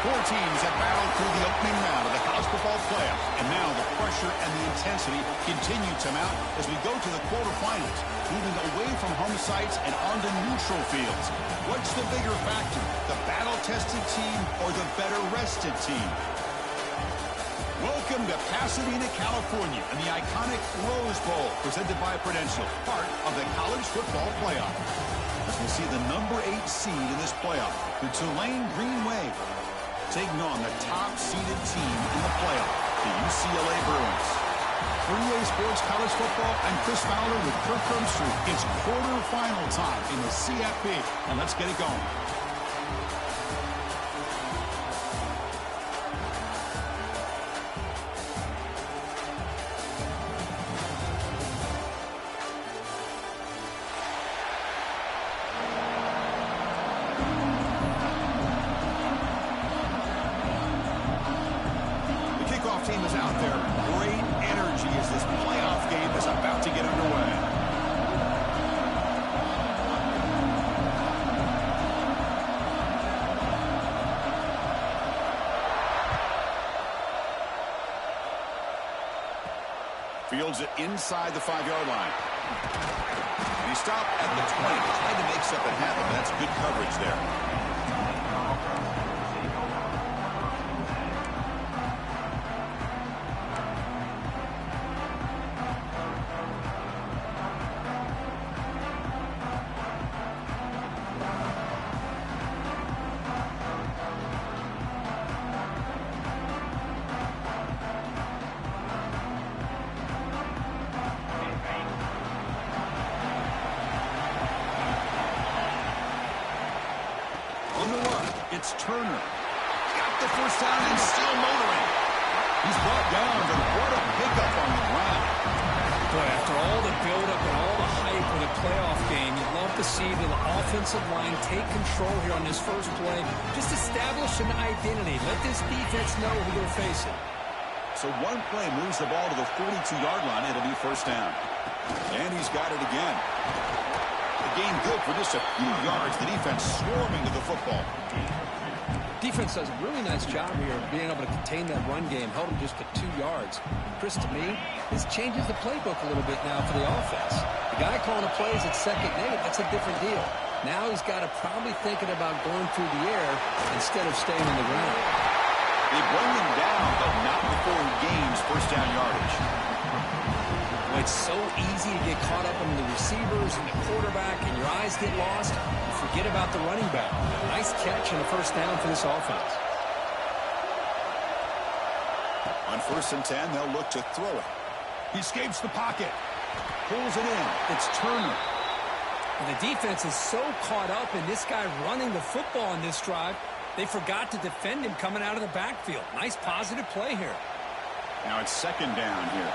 Four teams have battled through the opening round of the college football playoff, and now the pressure and the intensity continue to mount as we go to the quarterfinals, moving away from home sites and onto neutral fields. What's the bigger factor, the battle-tested team or the better-rested team? Welcome to Pasadena, California, and the iconic Rose Bowl, presented by Prudential, part of the college football playoff. As we see the number 8 seed in this playoff, the Tulane Green Wave, taking on the top-seeded team in the playoff, the UCLA Bruins. Three-way sports college football, I'm Chris Fowler with Kirk Herbstreit. It's quarterfinal time in the CFP, and let's get it going. Team is out there. Great energy as this playoff game is about to get underway. Fields it inside the 5-yard line. And he stopped at the 20. Tried to make something happen, but that's good coverage there. It's Turner. Got the first down and still motoring. He's brought down, but what a pickup on the ground. Boy, after all the buildup and all the hype of the playoff game, you'd love to see the offensive line take control here on this first play. Just establish an identity. Let this defense know who they're facing. So one play moves the ball to the 42-yard line. It'll be first down. And he's got it again. The game good for just a few yards. The defense swarming to the football. Defense does a really nice job here of being able to contain that run game, held him just to 2 yards. Chris, to me, this changes the playbook a little bit now for the offense. The guy calling the plays at second and 8, that's a different deal. Now he's got to probably thinking about going through the air instead of staying on the ground. They bring him down, but not before he gains first down yardage. Well, it's so easy to get caught up in the receivers and the quarterback, and your eyes get lost. Forget about the running back. Nice catch and a first down for this offense. On 1st and 10, they'll look to throw it. He escapes the pocket. Pulls it in. It's Turner. And the defense is so caught up in this guy running the football on this drive, they forgot to defend him coming out of the backfield. Nice positive play here. Now it's second down here.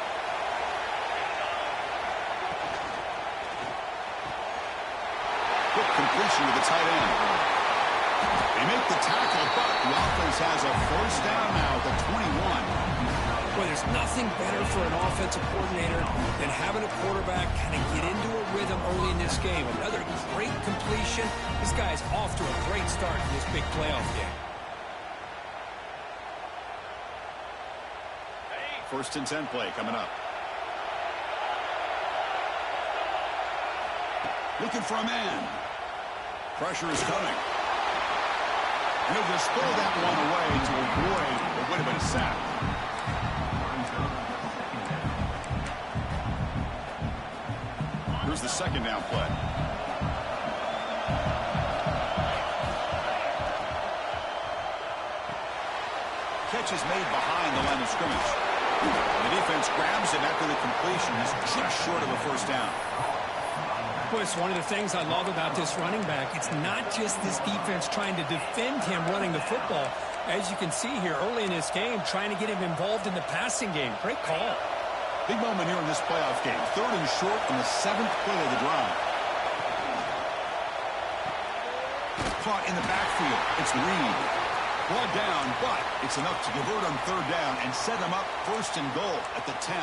Quick completion to the tight end. They make the tackle, but the offense has a first down now at the 21. Boy, there's nothing better for an offensive coordinator than having a quarterback kind of get into a rhythm early in this game. Another great completion. This guy's off to a great start in this big playoff game. 1st and 10 play coming up. Looking for a man. Pressure is coming. And he'll just throw that one away to avoid what would have been a sack. Here's the second down play. Catch is made behind the line of scrimmage. The defense grabs him after the completion. He's just short of a first down. Well, it's one of the things I love about this running back. It's not just this defense trying to defend him running the football. As you can see here early in this game, trying to get him involved in the passing game. Great call. Big moment here in this playoff game. 3rd and short on the 7th play of the drive. Caught in the backfield. It's Reed. Brought down, but it's enough to convert on 3rd down and set him up 1st and goal at the 10.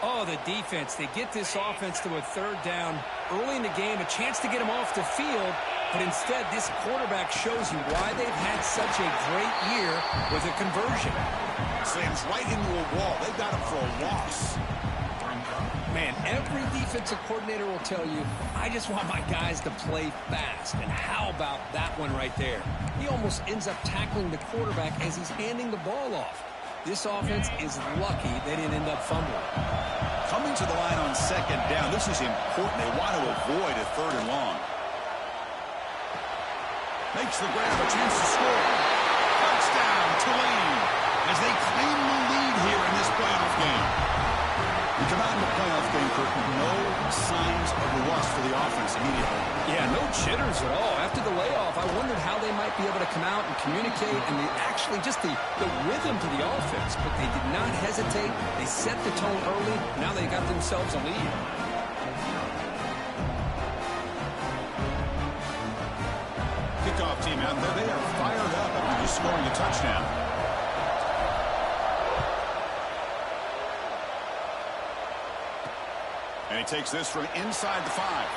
Oh, the defense. They get this offense to a third down early in the game, a chance to get them off the field, but instead this quarterback shows you why they've had such a great year with a conversion. Slams right into a wall. They got him for a loss. Man, every defensive coordinator will tell you, I just want my guys to play fast. And how about that one right there? He almost ends up tackling the quarterback as he's handing the ball off. This offense is lucky they didn't end up fumbling. Coming to the line on second down, this is important. They want to avoid a third and long. Makes the grab, a chance to score. Touchdown, Tulane, as they claim the lead here in this playoff game. We come out in the playoff game, Kirk, no signs of rust for the offense immediately. Yeah, no jitters at all. After the layoff, I wondered how they might be able to come out and communicate and actually just the rhythm to the offense. But they did not hesitate. They set the tone early. Now they got themselves a lead. Kickoff team out there, they are fired up after just scoring a touchdown. And he takes this from inside the 5.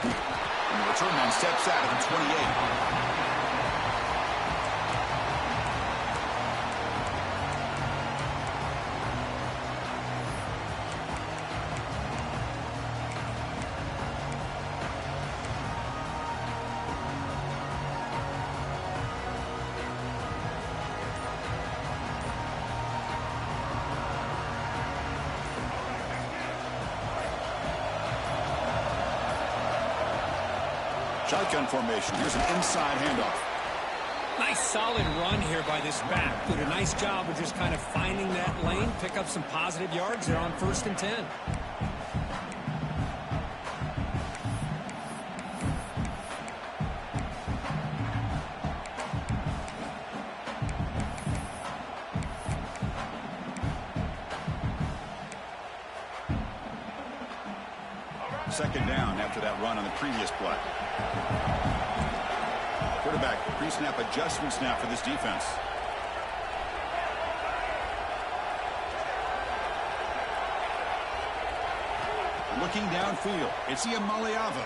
And the return man steps out of the 28. Shotgun formation. Here's an inside handoff. Nice solid run here by this back. Did a nice job of just kind of finding that lane, pick up some positive yards there on 1st and 10. Second down after that run on the previous play. Quarterback pre-snap adjustment snap for this defense. Looking downfield, it's Iamaleava.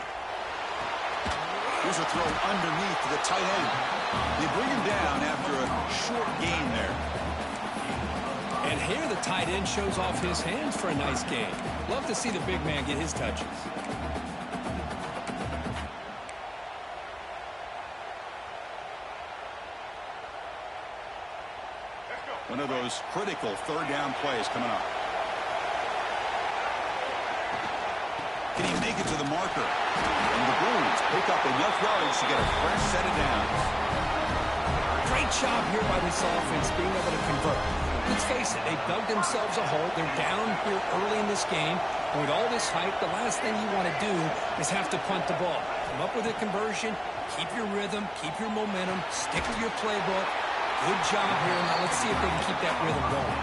Here's a throw underneath to the tight end. They bring him down after a short gain there. And here the tight end shows off his hands for a nice gain. Love to see the big man get his touches. One of those critical third down plays coming up. Can he make it to the marker? And the Blues pick up enough yardage to get a fresh set of downs. Great job here by this offense being able to convert. Let's face it, they dug themselves a hole. They're down here early in this game. And with all this hype, the last thing you want to do is have to punt the ball. Come up with a conversion, keep your rhythm, keep your momentum, stick with your playbook. Good job here. Now let's see if they can keep that rhythm going.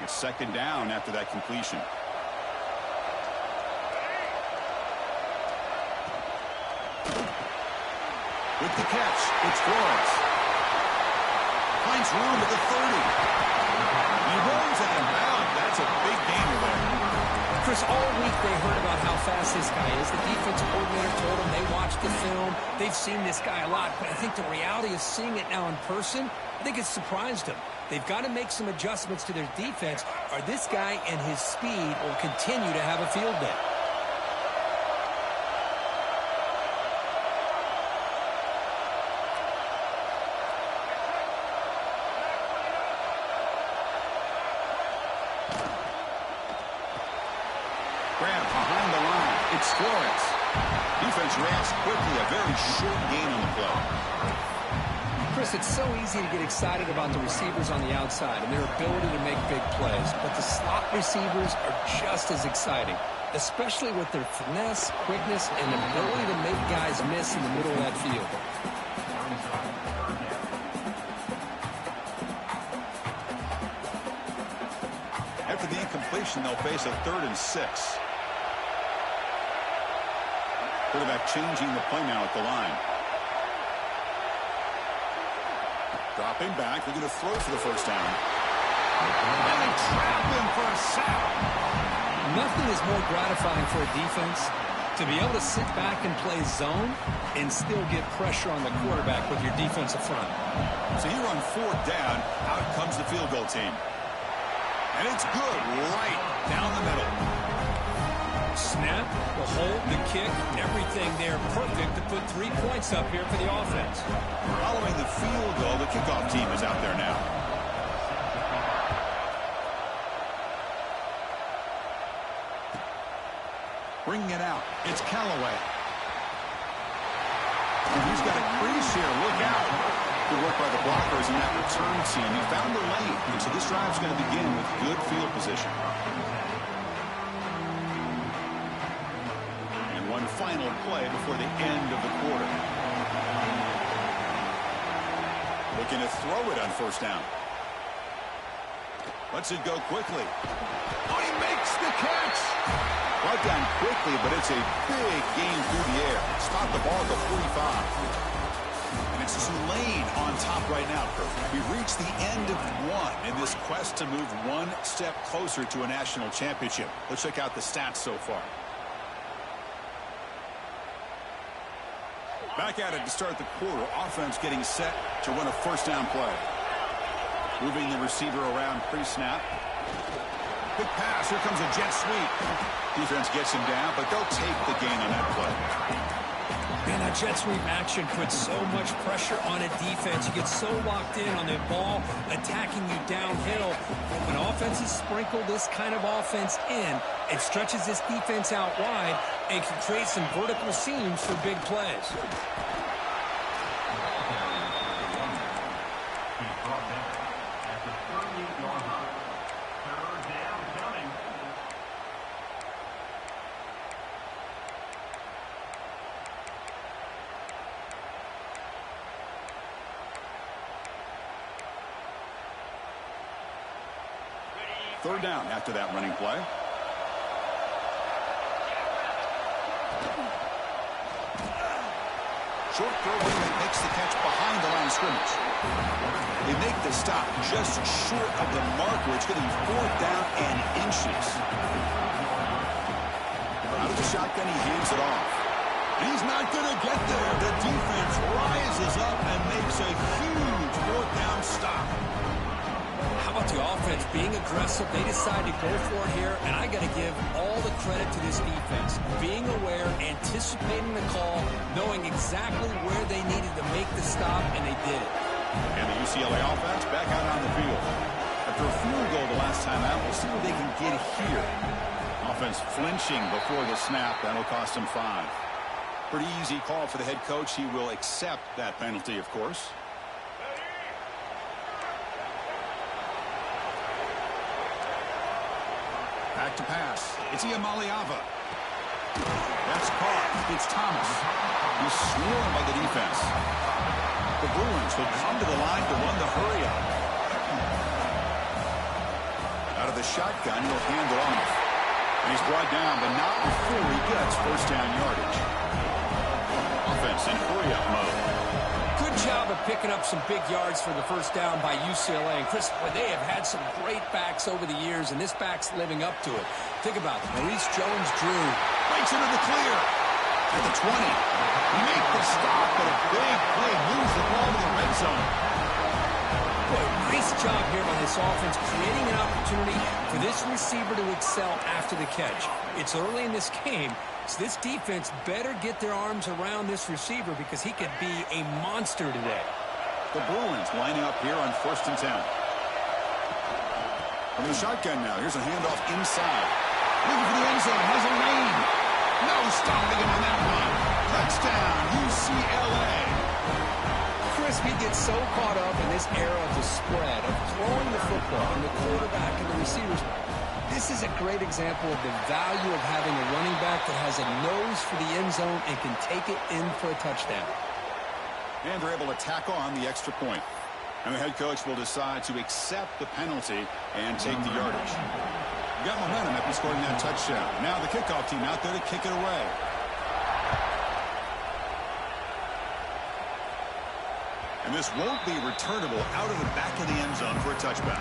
It's second down after that completion. With the catch, it's Flores. Finds room at the 30. He rolls out of bounds. That's a big gainer there. Chris, all week they heard about how fast this guy is. The defensive coordinator told them they watched the film. They've seen this guy a lot, but I think the reality of seeing it now in person, I think it's surprised them. They've got to make some adjustments to their defense, or this guy and his speed will continue to have a field day. Grab behind the line. It's Flores. Defense reacts quickly. A very short gain on the play. Chris, it's so easy to get excited about the receivers on the outside and their ability to make big plays, but the slot receivers are just as exciting, especially with their finesse, quickness, and ability to make guys miss in the middle of that field. After completion, they'll face a 3rd and 6. Quarterback changing the play now at the line. Dropping back. They're going to throw for the first down. And they trap him for a sack. Nothing is more gratifying for a defense to be able to sit back and play zone and still get pressure on the quarterback with your defensive front. So here on 4th down, out comes the field goal team. And it's good right down the middle. Snap, the hold, the kick, everything there perfect to put 3 points up here for the offense. Following the field goal, the kickoff team is out there now. Bringing it out. It's Callaway. And he's got a crease here. Look out. Good work by the blockers in that return team. He found the lane. And so this drive's going to begin with good field position. And one final play before the end of the quarter. Looking to throw it on 1st down. Lets it go quickly. Oh, he makes the catch. Brought down quickly, but it's a big gain through the air. Stop the ball at the 45. And it's Tulane on top right now, Kurt. We've reached the end of one in this quest to move one step closer to a national championship. Let's check out the stats so far. Back at it to start the quarter. Offense getting set to run a 1st down play. Moving the receiver around pre-snap. Big pass. Here comes a jet sweep. Defense gets him down, but they'll take the gain on that play. Man, that jet sweep action puts so much pressure on a defense. You get so locked in on the ball attacking you downhill. When offenses sprinkle this kind of offense in, it stretches this defense out wide and can create some vertical seams for big plays. Third down after that running play. Short throw that makes the catch behind the line of scrimmage. They make the stop just short of the mark where it's going to be 4th down and inches. Out of the shotgun, he hands it off. And he's not going to get there. The defense rises up and makes a huge 4th down stop. How about the offense being aggressive? They decide to go for it here, and I got to give all the credit to this defense. Being aware, anticipating the call, knowing exactly where they needed to make the stop, and they did it. And the UCLA offense back out on the field. After a field goal the last time out, we'll see what they can get here. Offense flinching before the snap. That'll cost him 5. Pretty easy call for the head coach. He will accept that penalty, of course. Back to pass. It's Iamaleava. That's caught. It's Thomas. He's swarmed by the defense. The Bruins will come to the line to run the hurry-up. Out of the shotgun, he'll hand it off. And he's brought down, but not before he gets 1st down yardage. Offense in hurry-up mode. Good job of picking up some big yards for the 1st down by UCLA. And Chris, boy, they have had some great backs over the years, and this back's living up to it. Think about it. Maurice Jones-Drew breaks into the clear. At the 20. He makes the stop, but a big play moves the ball to the red zone. Boy, nice job here by this offense, creating an opportunity for this receiver to excel after the catch. It's early in this game, so this defense better get their arms around this receiver because he could be a monster today. The Bruins lining up here on 1st and 10. From the shotgun now, here's a handoff inside. Looking for the end zone, has a lane. No stopping him on that one. Touchdown, UCLA. Chris, we get so caught up in this era of the spread, of throwing the football, and the quarterback and the receivers. This is a great example of the value of having a running back that has a nose for the end zone and can take it in for a touchdown. And they're able to tack on the extra point. And the head coach will decide to accept the penalty and take the yardage. Got momentum after scoring that touchdown. Now the kickoff team out there to kick it away. And this won't be returnable out of the back of the end zone for a touchback.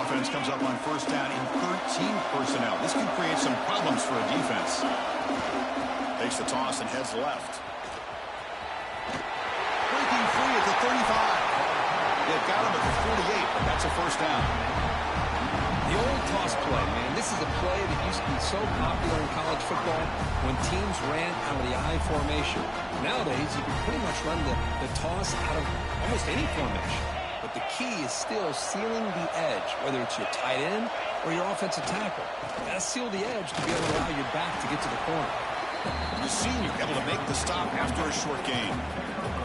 Offense comes up on first down in 13 personnel. This can create some problems for a defense. Takes the toss and heads left. Breaking free at the 35. They've got him at the 48, but that's a first down. The old toss play, man. This is a play that used to be so popular in college football when teams ran out of the I formation. Nowadays, you can pretty much run the toss out of almost any formation. But the key is still sealing the edge, whether it's your tight end or your offensive tackle. You got to seal the edge to be able to allow your back to get to the corner. The senior able to make the stop after a short gain.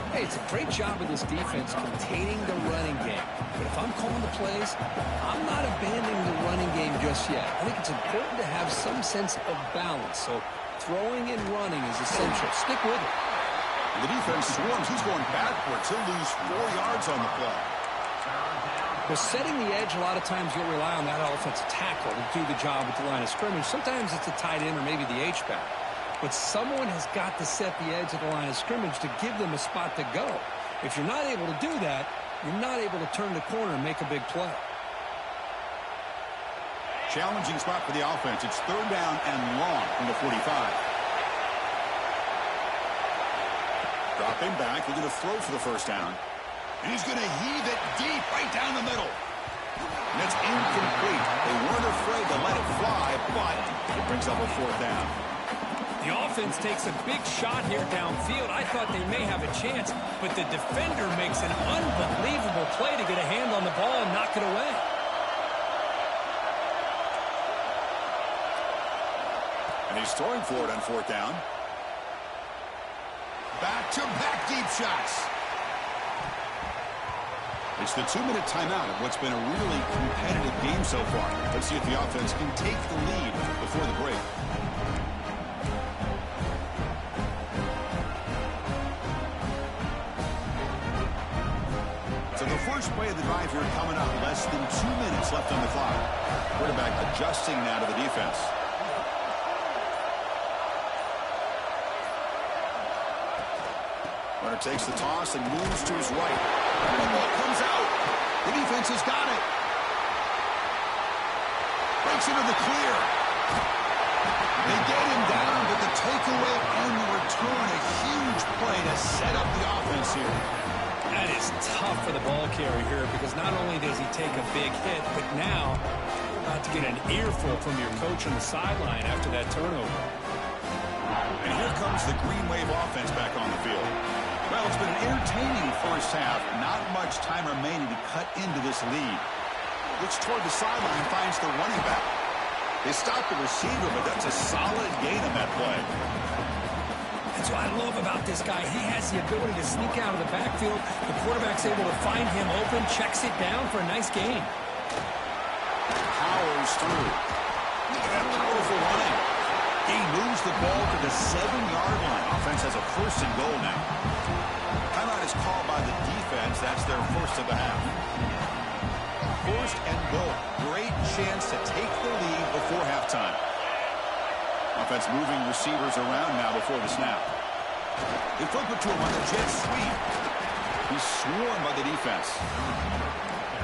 Hey, it's a great job of this defense containing the running game. But if I'm calling the plays, I'm not abandoning the running game just yet. I think it's important to have some sense of balance. So throwing and running is essential. Stick with it. The defense swarms. He's going backwards. He'll lose 4 yards on the play. Well, setting the edge, a lot of times you'll rely on that offensive tackle to do the job at the line of scrimmage. Sometimes it's a tight end or maybe the H-back. But someone has got to set the edge of the line of scrimmage to give them a spot to go. If you're not able to do that, you're not able to turn the corner and make a big play. Challenging spot for the offense. It's third down and long from the 45. Dropping back. They're going to throw for the first down. And he's going to heave it deep right down the middle. And that's incomplete. They weren't afraid to let it fly, but it brings up a fourth down. The offense takes a big shot here downfield. I thought they may have a chance, but the defender makes an unbelievable play to get a hand on the ball and knock it away. And he's throwing for it on fourth down. Back-to-back deep shots. It's the 2-minute timeout of what's been a really competitive game so far. Let's see if the offense can take the lead before the break. So the first play of the drive here coming up. Less than 2 minutes left on the clock. Quarterback adjusting now to the defense. Runner takes the toss and moves to his right. And the ball comes out. The defense has got it. Breaks into the clear. They get him down, but the takeaway on the return, a huge play to set up the offense here. That is tough for the ball carrier here because not only does he take a big hit, but now you're about to get an earful from your coach on the sideline after that turnover. And here comes the Green Wave offense back on the field. Well, it's been an entertaining first half. Not much time remaining to cut into this lead. Looks toward the sideline, finds the running back. They stop the receiver, but that's a solid gain on that play. That's what I love about this guy. He has the ability to sneak out of the backfield. The quarterback's able to find him open, checks it down for a nice gain. Powers through. Look at that powerful running. He moves the ball to the 7-yard line. Offense has a first and goal now. Timeout is called by the defense. That's their first of the half. First and goal. Great chance to take the lead before halftime. Offense moving receivers around now before the snap. They flip it to him on the jet sweep. He's swarmed by the defense.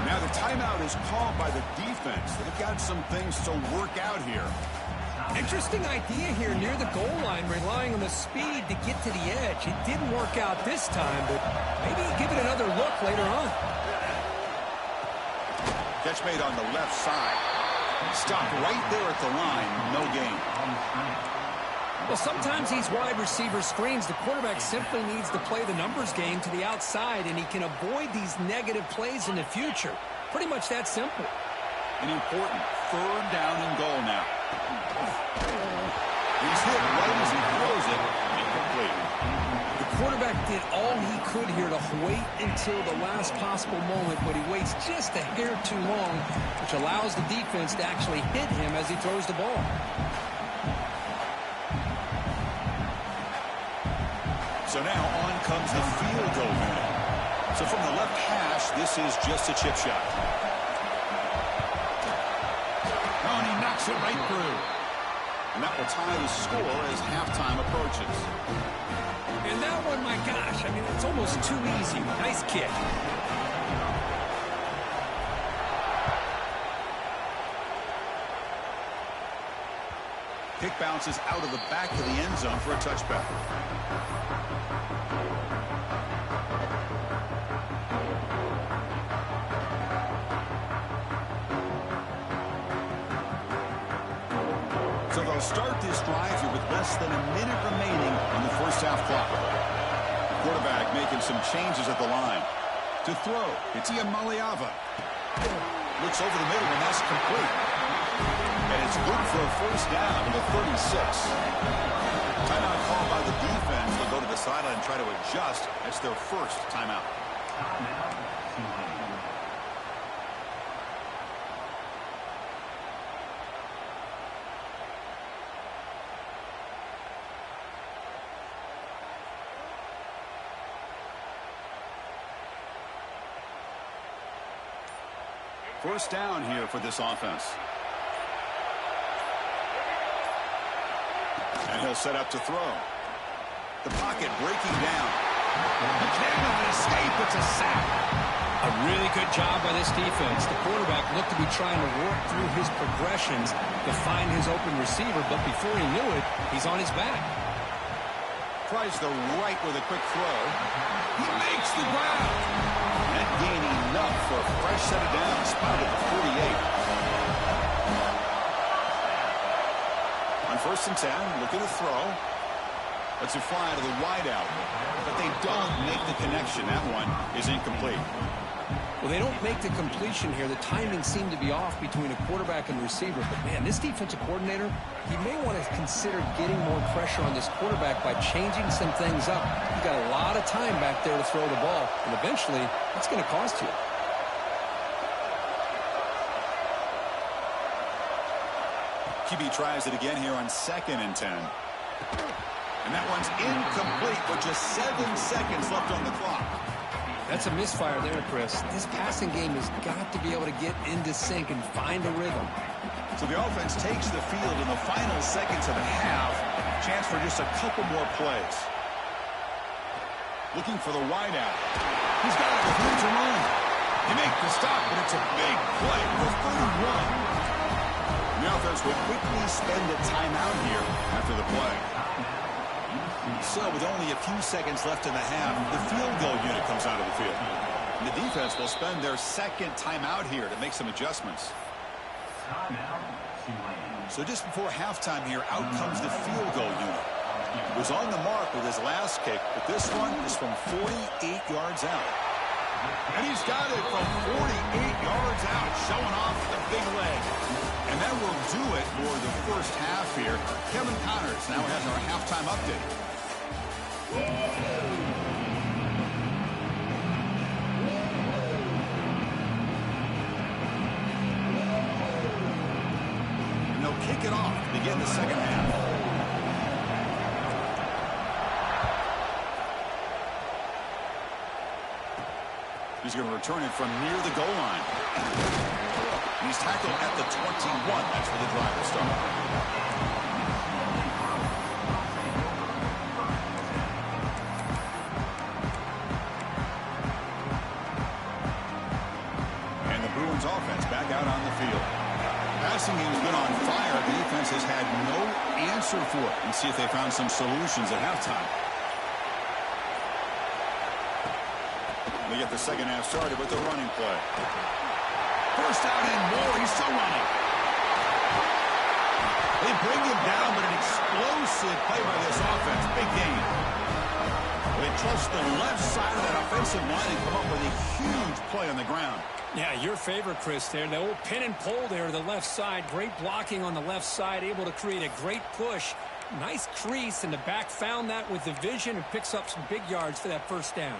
Now the timeout is called by the defense. They've got some things to work out here. Interesting idea here near the goal line, relying on the speed to get to the edge. It didn't work out this time, but maybe give it another look later on. Catch made on the left side. Stopped right there at the line. No gain. Well, sometimes these wide receiver screens, the quarterback simply needs to play the numbers game to the outside, and he can avoid these negative plays in the future. Pretty much that simple. An important third down and goal now. He's hit right as he throws it. Incomplete. The quarterback did all he could here to wait until the last possible moment, but he waits just a hair too long, which allows the defense to actually hit him as he throws the ball. So now on comes the field goal unit. So from the left hash, this is just a chip shot. Oh, and he knocks it right through. And that will tie the score as halftime approaches. And that one, my gosh, I mean, it's almost too easy. Nice kick. Kick bounces out of the back of the end zone for a touchback. So they'll start this drive here with less than a minute remaining on the first half clock. Quarterback making some changes at the line. To throw, it's Maliava. Looks over the middle, and that's complete. And it's good for a first down to the 36. Timeout called by the defense. They'll go to the sideline and try to adjust. That's their first timeout. First down here for this offense. And he'll set up to throw. The pocket breaking down. He cannot escape. It's a sack. A really good job by this defense. The quarterback looked to be trying to work through his progressions to find his open receiver, but before he knew it, he's on his back. Tries the right with a quick throw. He makes the ground. Net gain enough for a fresh set of downs. Spotted at the 48. On 1st and 10, looking to throw. Lets it fly to the wideout. But they don't make the connection. That one is incomplete. Well, they don't make the completion here. The timing seemed to be off between a quarterback and receiver. But, man, this defensive coordinator, he may want to consider getting more pressure on this quarterback by changing some things up. He's got a lot of time back there to throw the ball. And eventually, it's going to cost you. QB tries it again here on 2nd and 10. And that one's incomplete with just 7 seconds left on the clock. That's a misfire there, Chris. This passing game has got to be able to get into sync and find a rhythm. So the offense takes the field in the final seconds of the half. Chance for just a couple more plays. Looking for the wideout. He's got it with room to run. He makes the stop, but it's a big play for 31. The offense will quickly spend a timeout here after the play. So with only a few seconds left in the half, the field goal unit comes out of the field. And the defense will spend their 2nd timeout here to make some adjustments. So just before halftime here, out comes the field goal unit. He was on the mark with his last kick, but this one is from 48 yards out. And he's got it from 48 yards out, showing off the big leg. And that will do it for the first half here. Kevin Connors now has our halftime update. And they'll kick it off to begin the second half. He's going to return it from near the goal line. He's tackled at the 21. That's where the drive will start. Offense back out on the field. Passing game has been on fire. The defense has had no answer for it. And see if they found some solutions at halftime. They get the second half started with the running play. First out and more. He's still running. They bring him down, but an explosive play by this offense. Big game. They trust the left side of that offensive line and come up with a huge play on the ground. Yeah, your favorite, Chris, there. The old pin and pull there to the left side. Great blocking on the left side. Able to create a great push Nice crease, and the back found that with the vision and picks up some big yards for that first down.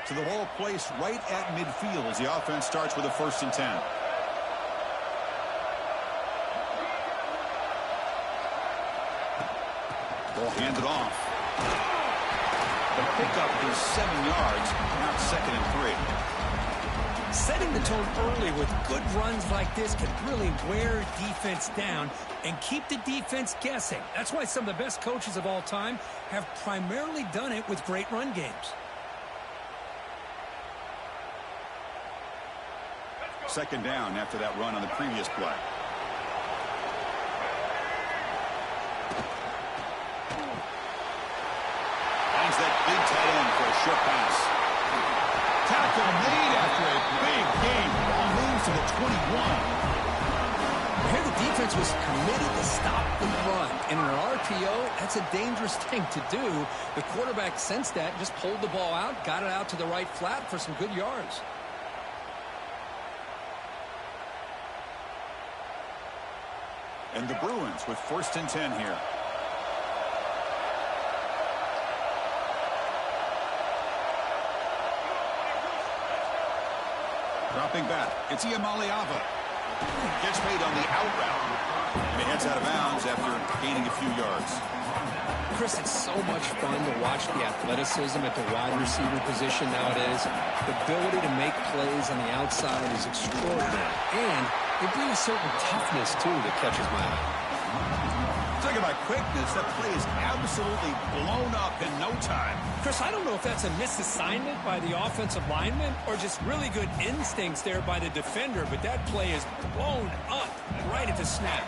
To the ball placed right at midfield as the offense starts with a 1st and 10. Ball handed off. The pickup is 7 yards, now 2nd and 3. Setting the tone early with good runs like this can really wear defense down and keep the defense guessing. That's why some of the best coaches of all time have primarily done it with great run games. 2nd down after that run on the previous play. Finds that big tight end for a short pass. Tackle made after a big gain. Ball moves to the 21. Here the defense was committed to stop the run. In an RPO, that's a dangerous thing to do. The quarterback sensed that, just pulled the ball out, got it out to the right flat for some good yards. And the Bruins with 1st and 10 here. Dropping back, it's Iamaleava. Gets made on the out route. And he heads out of bounds after gaining a few yards. Chris, it's so much fun to watch the athleticism at the wide receiver position nowadays. The ability to make plays on the outside is extraordinary. And it brings a certain toughness, too, that catches my eye. Talking about quickness, that play is absolutely blown up in no time. Chris, I don't know if that's a misassignment by the offensive lineman or just really good instincts there by the defender, but that play is blown up right at the snap.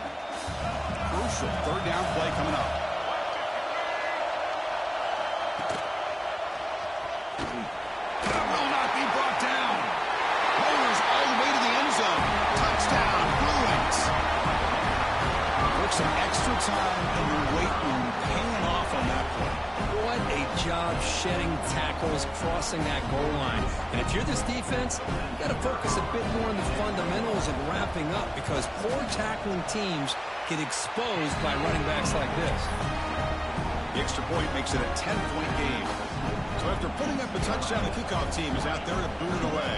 Crucial 3rd down play coming up. That will not be brought down. Rolls all the way to the end zone. Touchdown, Bruins. Took some extra time in the weight room paying off on that play. What a job shedding tackles, crossing that goal line. And if you're this defense, you got to focus a bit more on the fundamentals and wrapping up, because poor tackling teams get exposed by running backs like this. The extra point makes it a 10-point game. So after putting up a touchdown, the kickoff team is out there to boot it away.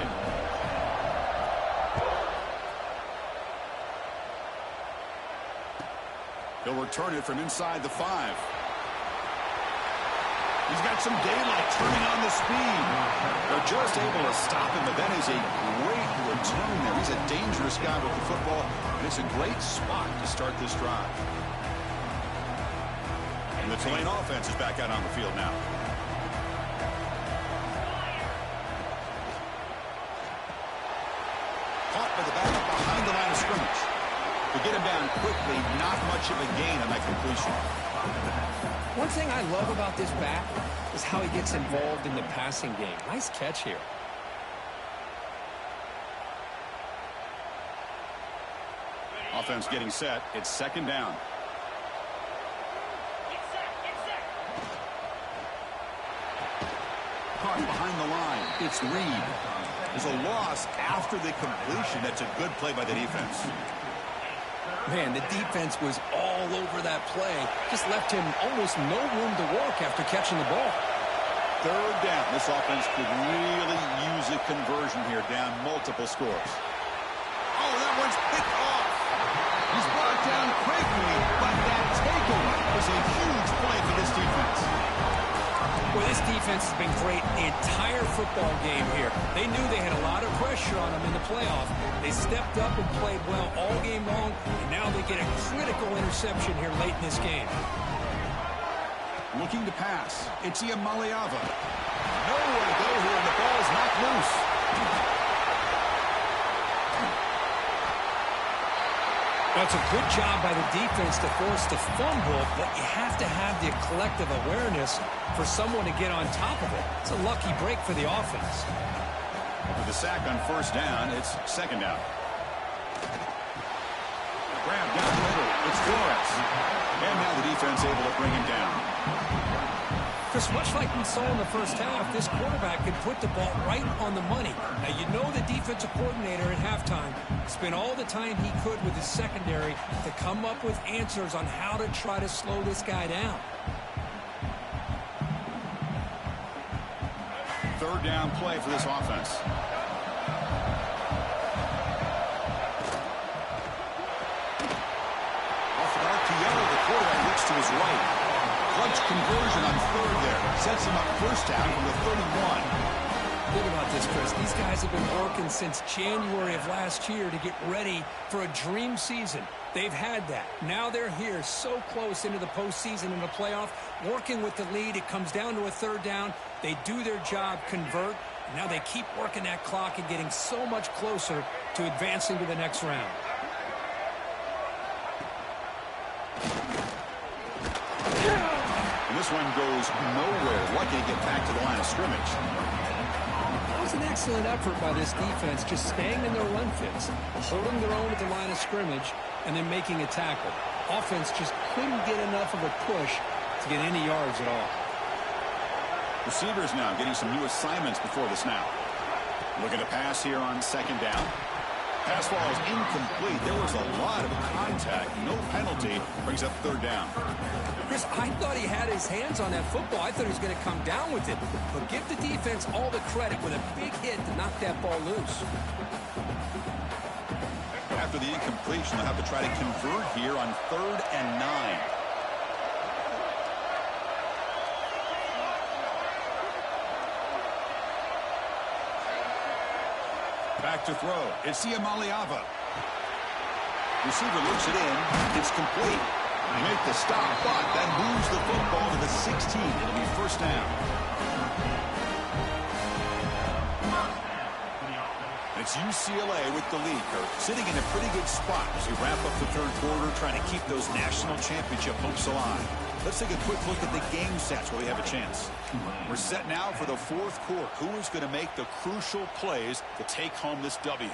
He'll return it from inside the 5. He's got some daylight turning on the speed. They're just able to stop him, but that is a great return there. He's a dangerous guy with the football, and it's a great spot to start this drive. And the Tulane offense is back out on the field now. Caught by the backup behind the line of scrimmage. To get him down quickly, not much of a gain on that completion. One thing I love about this back is how he gets involved in the passing game. Nice catch here. Offense getting set. It's 2nd down. Caught behind the line. It's Reed. There's a loss after the completion. That's a good play by the defense. Man, the defense was all over that play. Just left him almost no room to work after catching the ball. 3rd down. This offense could really use a conversion here, down multiple scores. Oh, that one's picked off. He's brought down quickly, but that takeaway was a huge play for this defense. Well, this defense has been great the entire football game here. They knew they had a lot of pressure on them in the playoff. They stepped up and played well all game long, and now they get a critical interception here late in this game. Looking to pass. It's Iamaleava. Nowhere to go here, and the ball's knocked loose. That's a good job by the defense to force the fumble, but you have to have the collective awareness for someone to get on top of it. It's a lucky break for the offense. With the sack on 1st down, it's 2nd down. Grab down the middle. It's Flores. And now the defense able to bring him down. Chris, much like we saw in the first half, this quarterback can put the ball right on the money. Now, you know the defensive coordinator at halftime spent all the time he could with his secondary to come up with answers on how to try to slow this guy down. Third down play for this offense. Off an RPO, the quarterback looks to his right. Clutch conversion on third there. Sets him up first down from the 31. Think about this, Chris. These guys have been working since January of last year to get ready for a dream season. They've had that. Now they're here so close into the postseason and the playoff, working with the lead. It comes down to a third down. They do their job, convert. And now they keep working that clock and getting so much closer to advancing to the next round. And this one goes nowhere. Lucky to get back to the line of scrimmage. That was an excellent effort by this defense, just staying in their run fits, holding their own at the line of scrimmage, and then making a tackle. Offense just couldn't get enough of a push to get any yards at all. Receivers now getting some new assignments before the snap. Looking to pass here on second down. Pass ball is incomplete. There was a lot of contact. No penalty. Brings up third down. Chris, I thought he had his hands on that football. I thought he was going to come down with it. But give the defense all the credit with a big hit to knock that ball loose. After the incompletion, they'll have to try to convert here on 3rd and 9. Back to throw. It's Iamaleava. Receiver looks it in. It's complete. They make the stop, but that moves the football to the 16. It'll be first down. It's UCLA with the lead, Kirk, sitting in a pretty good spot as we wrap up the third quarter, trying to keep those national championship hopes alive. Let's take a quick look at the game stats where we have a chance. We're set now for the fourth quarter. Who is going to make the crucial plays to take home this W?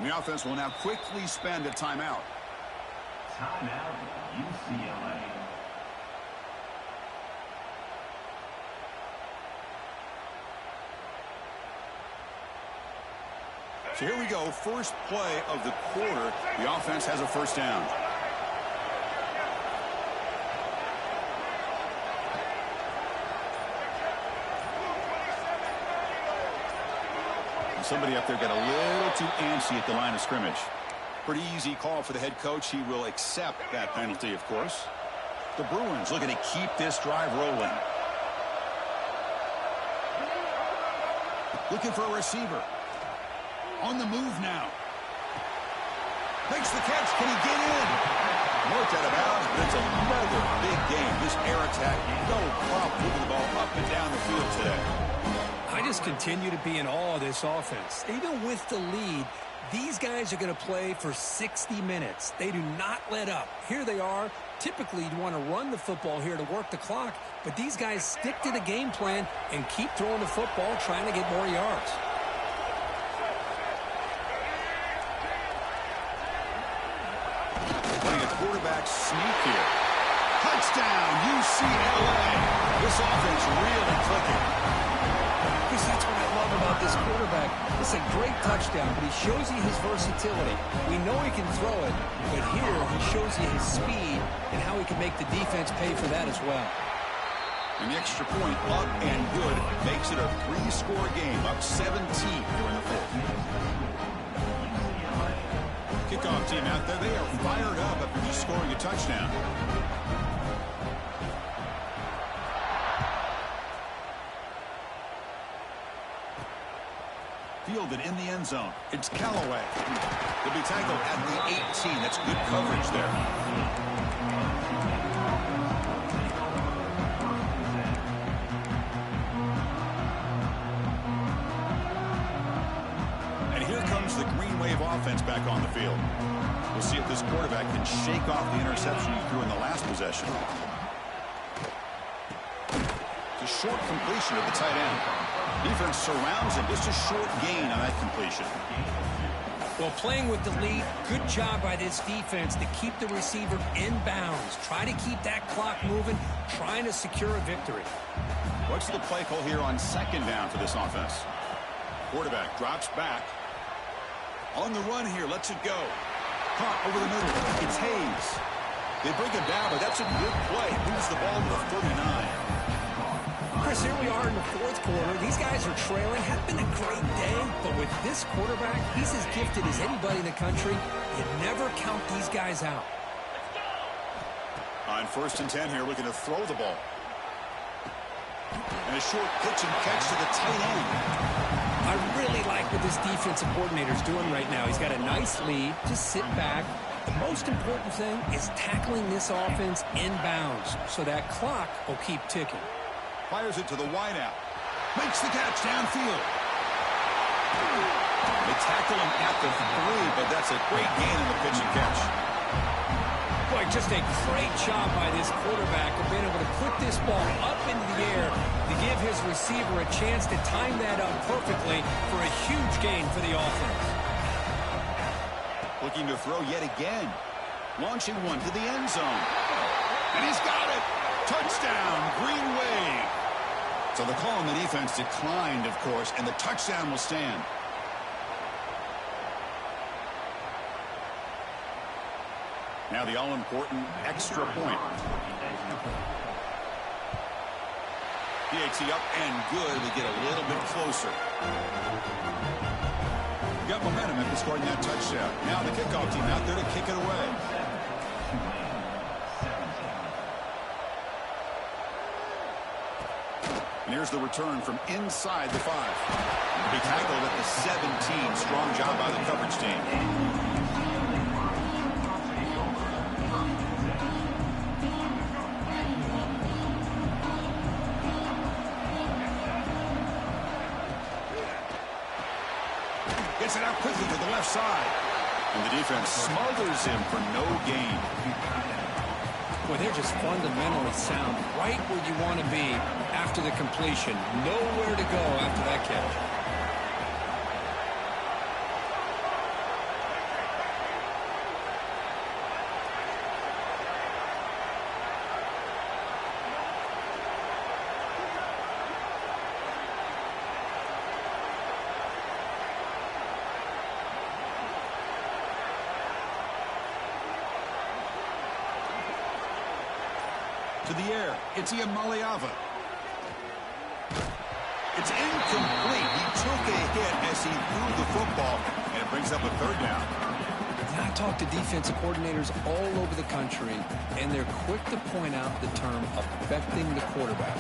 The offense will now quickly spend a timeout. Timeout, UCLA. So here we go. First play of the quarter. The offense has a first down. Somebody up there got a little too antsy at the line of scrimmage. Pretty easy call for the head coach. He will accept that penalty, of course. The Bruins looking to keep this drive rolling. Looking for a receiver. On the move now. Makes the catch. Can he get in? Worked out of bounds, but it's another big game. This air attack, no problem moving the ball up and down the field today. I just continue to be in awe of this offense. Even with the lead, these guys are going to play for 60 minutes. They do not let up. Here they are. Typically, you'd want to run the football here to work the clock, but these guys stick to the game plan and keep throwing the football, trying to get more yards. Playing a quarterback sneak here. Touchdown, UCLA. This offense really clicking. That's what I love about this quarterback. It's a great touchdown, but he shows you his versatility. We know he can throw it, but here he shows you his speed and how he can make the defense pay for that as well. And the extra point up and good makes it a 3-score game, up 17 during the fourth. Kickoff team out there, they are fired up after just scoring a touchdown. Fielded in the end zone. It's Callaway. He'll be tackled at the 18. That's good coverage there. And here comes the Green Wave offense back on the field. We'll see if this quarterback can shake off the interception he threw in the last possession. a short completion of the tight end. Defense surrounds him. Just a short gain on that completion. Well, playing with the lead, good job by this defense to keep the receiver in bounds. Try to keep that clock moving, trying to secure a victory. What's the play call here on second down for this offense? Quarterback drops back. On the run here, lets it go. Caught over the middle. It's Hayes. They bring him down, but that's a good play. Moves the ball to the 39. Chris, here we are in the fourth quarter. These guys are trailing. Had been a great day, but with this quarterback, he's as gifted as anybody in the country. You never count these guys out. On 1st and 10 here, looking to throw the ball. And a short pitch and catch to the tight end. I really like what this defensive coordinator's doing right now. He's got a nice lead. Just sit back. The most important thing is tackling this offense in bounds so that clock will keep ticking. Fires it to the wideout. Makes the catch downfield. They tackle him at the 3, but that's a great gain in the pitch and catch. Boy, just a great job by this quarterback of being able to put this ball up into the air to give his receiver a chance to time that up perfectly for a huge gain for the offense. Looking to throw yet again. Launching one to the end zone. And he's got it. Touchdown, Green Wave. So the call on the defense declined, of course, and the touchdown will stand. Now the all-important extra point. DHC up and good to get a little bit closer. Got momentum after scoring that touchdown. Now the kickoff team out there to kick it away. And here's the return from inside the 5. He tackled at the 17. Strong job by the coverage team. Gets it out quickly to the left side. And the defense smothers him for no gain. Boy, they're just fundamentally sound right where you want to be after the completion. Nowhere to go after that catch. To the air, it's Iamaleava. It's incomplete. He took a hit as he threw the football, and it brings up a 3rd down. I talk to defensive coordinators all over the country, and they're quick to point out the term affecting the quarterback.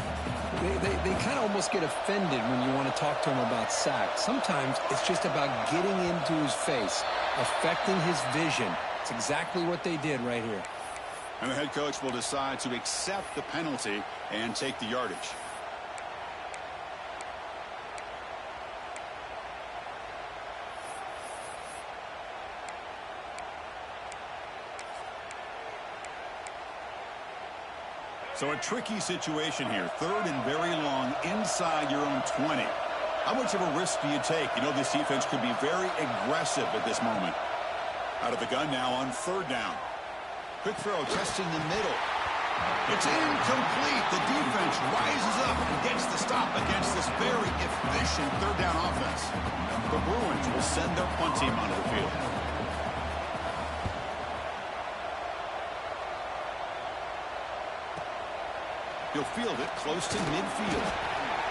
They kind of almost get offended when you want to talk to them about sacks. Sometimes it's just about getting into his face, affecting his vision. It's exactly what they did right here. And the head coach will decide to accept the penalty and take the yardage. So a tricky situation here. 3rd and very long inside your own 20. How much of a risk do you take? You know this defense could be very aggressive at this moment. Out of the gun now on 3rd down. Quick throw, testing the middle. It's incomplete. The defense rises up and gets the stop against this very efficient 3rd down offense. The Bruins will send their punt team onto the field. He'll field it close to midfield.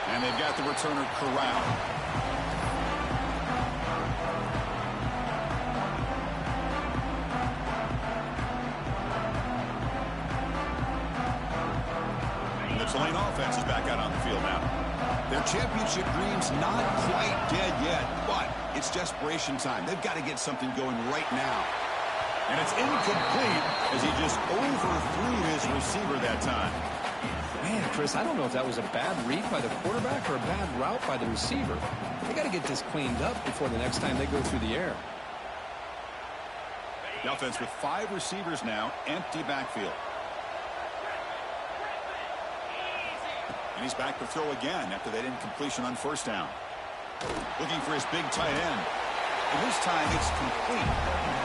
And they've got the returner corralled. The Tulane offense is back out on the field now. Their championship dream's not quite dead yet, but it's desperation time. They've got to get something going right now. And it's incomplete as he just overthrew his receiver that time. Man, Chris, I don't know if that was a bad read by the quarterback or a bad route by the receiver. They got to get this cleaned up before the next time they go through the air. The offense with 5 receivers now, empty backfield. And he's back to throw again after that incompletion on first down. Looking for his big tight end. And this time it's complete.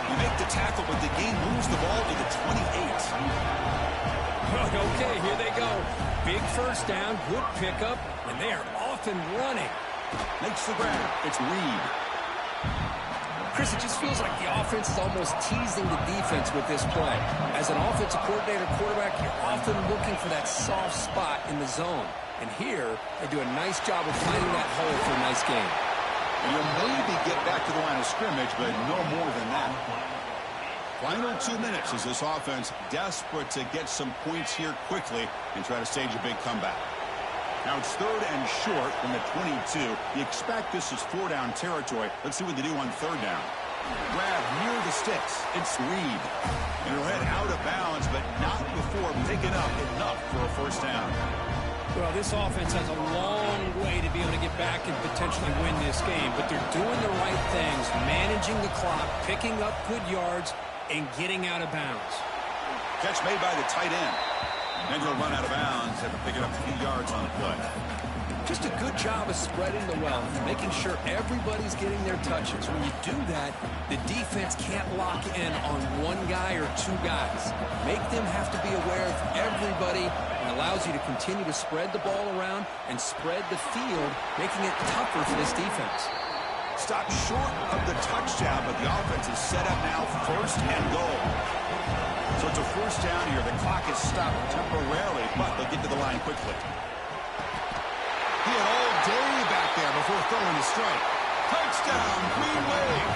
You make the tackle, but the game moves the ball to the 28. Okay, here they go. Big first down, good pickup, and they are off and running. Makes the grab. It's Reed. Chris, it just feels like the offense is almost teasing the defense with this play. As an offensive coordinator, quarterback, you're often looking for that soft spot in the zone. And here, they do a nice job of finding that hole for a nice game. And you'll maybe get back to the line of scrimmage, but no more than that. Final 2 minutes as this offense desperate to get some points here quickly and try to stage a big comeback. Now it's 3rd and short from the 22. You expect this is 4-down territory. Let's see what they do on 3rd down. Grab near the sticks. It's Reed. And he'll head out of bounds, but not before picking up enough for a first down. Well, this offense has a long way to be able to get back and potentially win this game, but they're doing the right things, managing the clock, picking up good yards, and getting out of bounds. Catch made by the tight end. And he'll run out of bounds after picking up a few yards on the play. Just a good job of spreading the wealth, making sure everybody's getting their touches. When you do that, the defense can't lock in on one guy or two guys. Make them have to be aware of everybody, and allows you to continue to spread the ball around and spread the field, making it tougher for this defense. Stop short of the touchdown, but the offense is set up now 1st and goal. So it's a first down here. The clock is stopped temporarily, but they'll get to the line quickly. He had all day back there before throwing a strike. Touchdown, Green Wave.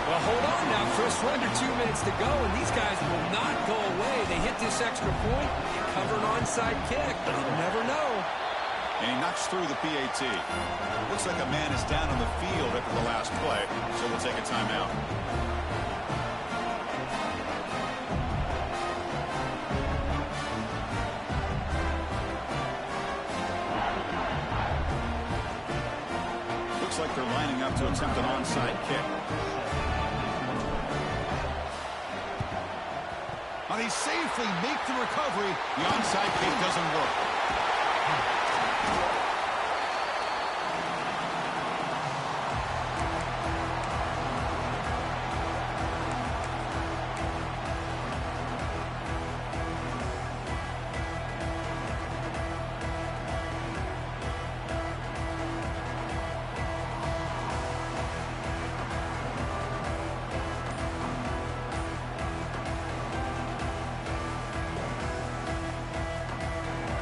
Well, hold on now, Chris. We're under 2 minutes to go, and these guys will not go away. They hit this extra point, cover an onside kick, but you never know. And he knocks through the PAT. Looks like a man is down on the field after the last play, so we'll take a timeout. Looks like they're lining up to attempt an onside kick. Now they safely make the recovery. The onside kick doesn't work.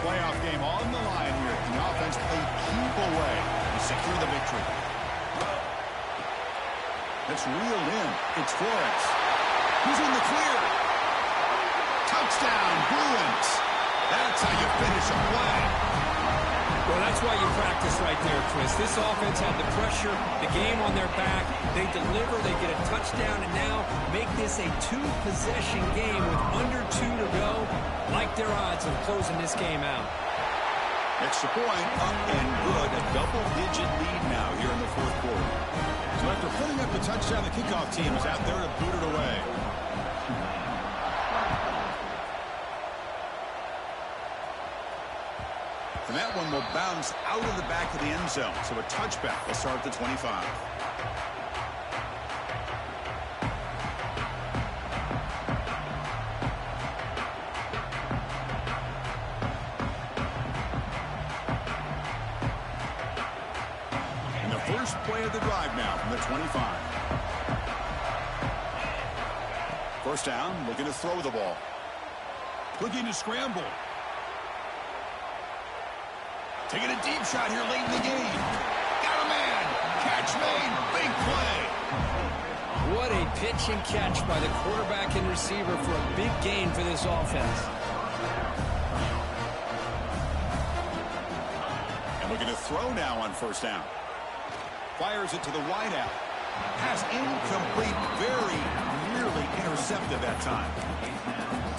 Playoff game on the line here. The offense played keep away to secure the victory. That's reeled in. It's Flores. He's in the clear. Touchdown, Bruins. That's how you finish a play. Well, that's why you practice right there, Chris. This offense had the pressure, the game on their back. They deliver, they get a touchdown, and now make this a 2-possession game with under 2 to go. Like their odds of closing this game out. Extra point, up and good. A double-digit lead now here in the 4th quarter. So after putting up the touchdown, the kickoff team is out there to boot it away. And that one will bounce out of the back of the end zone. So a touchback will start at the 25. And the first play of the drive now from the 25. First down, looking to throw the ball. Looking to scramble. Taking a deep shot here late in the game. Got a man. Catch made. Big play. What a pitch and catch by the quarterback and receiver for a big gain for this offense. And looking to throw now on first down. Fires it to the wideout. Pass incomplete. Very nearly intercepted that time.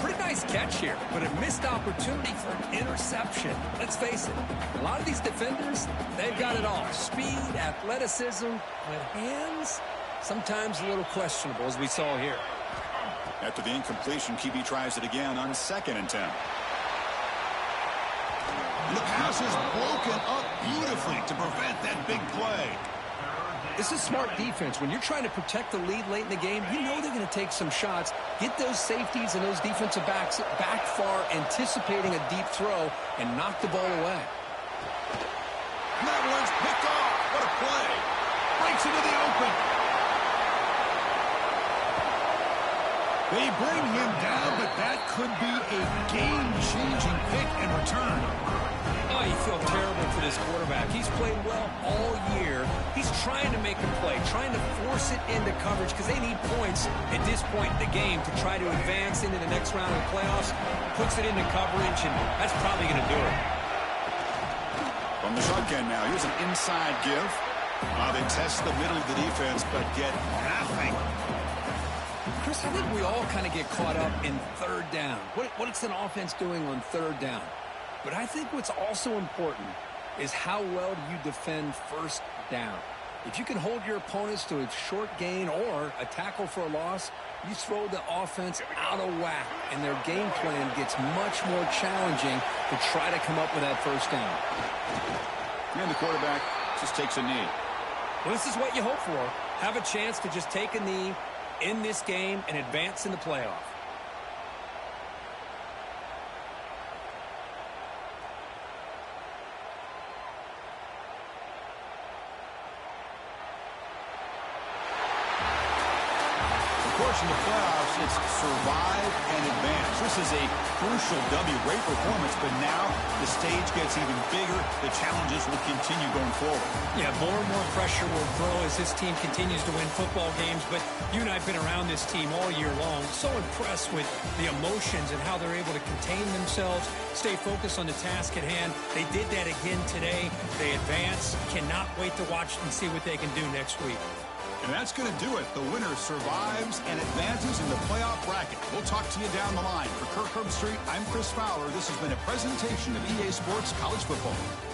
Pretty nice catch here, but a missed opportunity for an interception. Let's face it, a lot of these defenders, they've got it all. Speed, athleticism, but hands, sometimes a little questionable, as we saw here. After the incompletion, QB tries it again on 2nd and 10. The pass is broken up beautifully to prevent that big play. This is smart defense. When you're trying to protect the lead late in the game, you know they're going to take some shots, get those safeties and those defensive backs back far, anticipating a deep throw, and knock the ball away. And that one's picked off. What a play. Breaks into the open. They bring him down, but that could be a game-changing pick and return. Oh, you feel terrible for this quarterback. He's played well all year. He's trying to make a play, trying to force it into coverage because they need points at this point in the game to try to advance into the next round of the playoffs. Puts it into coverage, and that's probably going to do it. From the shotgun now, here's an inside give. They test the middle of the defense, but get nothing. Chris, I think we all kind of get caught up in third down. What's an offense doing on third down? But I think what's also important is how well do you defend first down. If you can hold your opponents to a short gain or a tackle for a loss, you throw the offense out of whack, and their game plan gets much more challenging to try to come up with that first down. And the quarterback just takes a knee. Well, this is what you hope for. Have a chance to just take a knee in this game and advance in the playoff. In the playoffs, it's survive and advance. This is a crucial W. Great performance, but now the stage gets even bigger. The challenges will continue going forward. Yeah, more and more pressure will grow as this team continues to win football games, but you and I have been around this team all year long. So impressed with the emotions and how they're able to contain themselves, stay focused on the task at hand. They did that again today. They advance. Cannot wait to watch and see what they can do next week. And that's going to do it. The winner survives and advances in the playoff bracket. We'll talk to you down the line. For Kirk Herbstreit, I'm Chris Fowler. This has been a presentation of EA Sports College Football.